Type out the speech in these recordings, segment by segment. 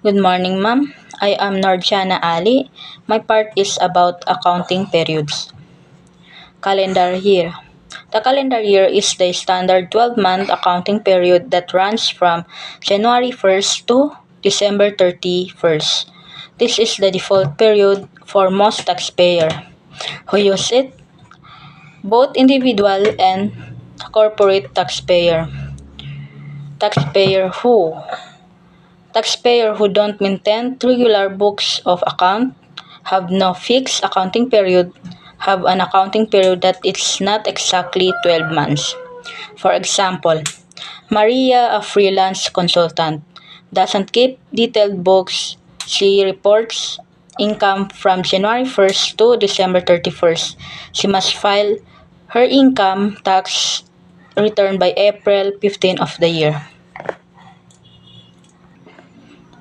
Good morning, ma'am. I am Norjana Ali. My part is about accounting periods. Calendar year. The calendar year is the standard 12-month accounting period that runs from January 1st to December 31st. This is the default period for most taxpayers who use it, both individual and corporate taxpayer. Taxpayer who Taxpayers who don't maintain regular books of account, have no fixed accounting period, have an accounting period that is not exactly 12 months. For example, Maria, a freelance consultant, doesn't keep detailed books. She reports income from January 1st to December 31st. She must file her income tax return by April 15 of the year.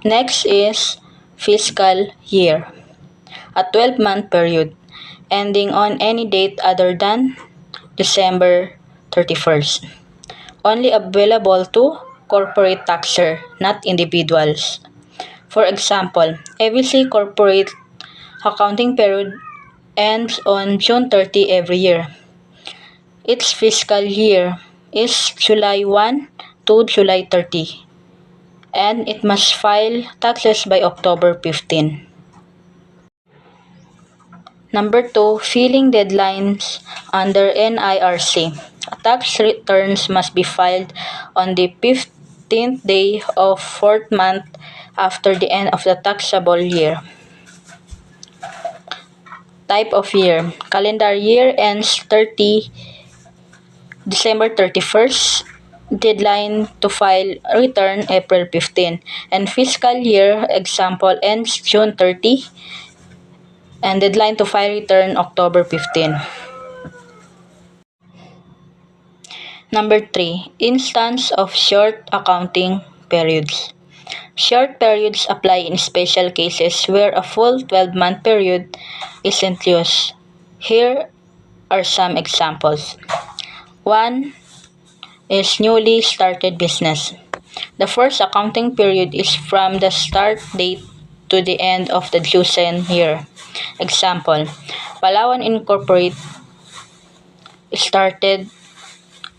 Next is fiscal year, a 12-month period ending on any date other than December 31st. Only available to corporate taxer, not individuals. For example, ABC corporate accounting period ends on June 30 every year. Its fiscal year is July 1 to July 30. And it must file taxes by October 15. Number 2, filing deadlines under NIRC. Tax returns must be filed on the 15th day of fourth month after the end of the taxable year. Type of year. Calendar year ends December 31st. Deadline to file return April 15, and fiscal year example ends June 30, and deadline to file return October 15. Number 3, instance of short accounting periods. Short periods apply in special cases where a full 12-month period isn't used. Here are some examples. 1 is newly started business. The first accounting period is from the start date to the end of the chosen year. Example, Palawan Incorporated started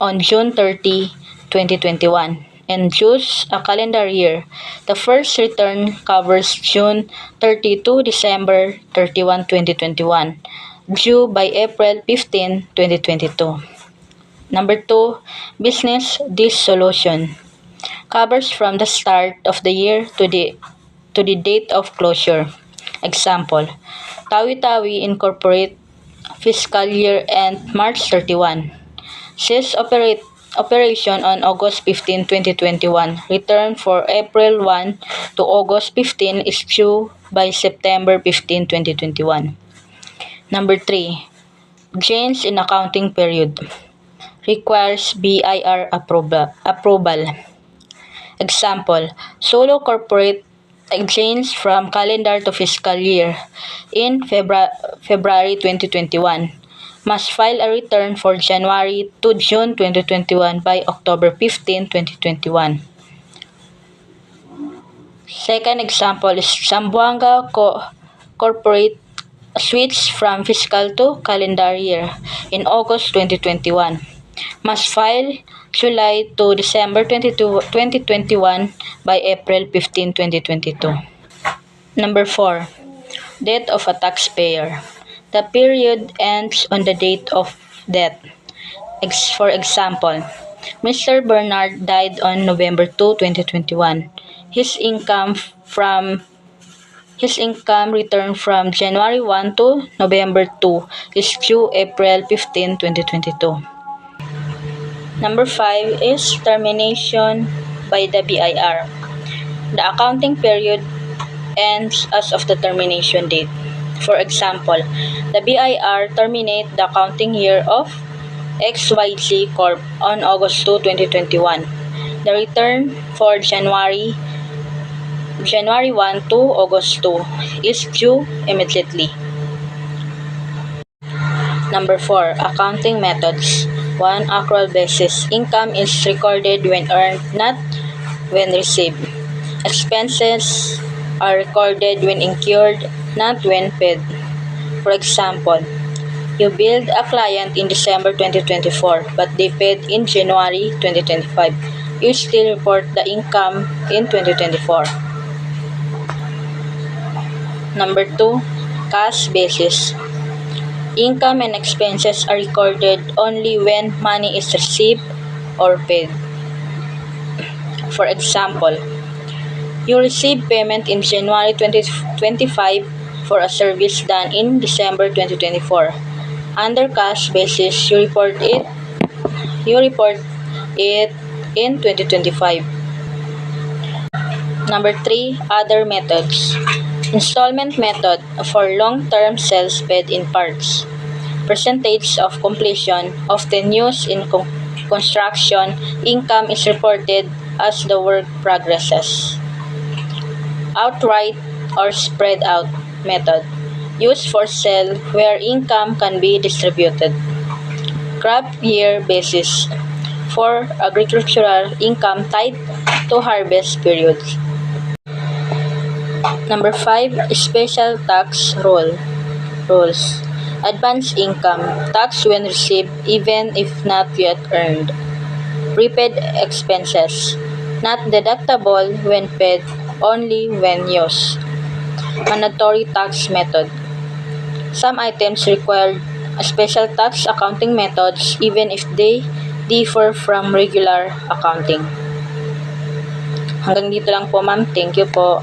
on June 30, 2021 and chose a calendar year. The first return covers June 30 to December 31, 2021, due by April 15, 2022. Number 2, business dissolution. Covers from the start of the year to the date of closure. Example, Tawi-Tawi Incorporate fiscal year end March 31. Cease operation on August 15, 2021. Return for April 1 to August 15 is due by September 15, 2021. Number 3, change in accounting period. Requires BIR approval. Example, Solo Corporate changed from calendar to fiscal year in February 2021. Must file a return for January to June 2021 by October 15, 2021. Second example is Zamboanga Corporate switched from fiscal to calendar year in August 2021. Must file July to December 2021 by April 15, 2022. Number 4, death of a taxpayer. The period ends on the date of death. For example, Mr. Bernard died on November 2, 2021. His income return from January 1 to November 2 is due April 15, 2022. Number 5 is termination by the BIR. The accounting period ends as of the termination date. For example, the BIR terminate the accounting year of XYZ Corp on August 2, 2021. The return for January 1 to August 2 is due immediately. Number 4, accounting methods. 1, accrual basis. Income is recorded when earned, not when received. Expenses are recorded when incurred, not when paid. For example, you billed a client in December 2024 but they paid in January 2025. You still report the income in 2024. Number 2, cash basis. Income and expenses are recorded only when money is received or paid. For example, you receive payment in January 2025 for a service done in December 2024. Under cash basis, you report it in 2025. Number 3, other methods. Installment method for long-term sales paid in parts. Percentage of completion, often used in construction. Income is reported as the work progresses. Outright or spread out method, used for sale where income can be distributed. Crop year basis, for agricultural income tied to harvest periods. Number 5, special tax rules. Advance income, tax when received even if not yet earned. Prepaid expenses, not deductible when paid, only when used. Mandatory tax method. Some items require special tax accounting methods even if they differ from regular accounting. Hanggang dito lang po, ma'am. Thank you po.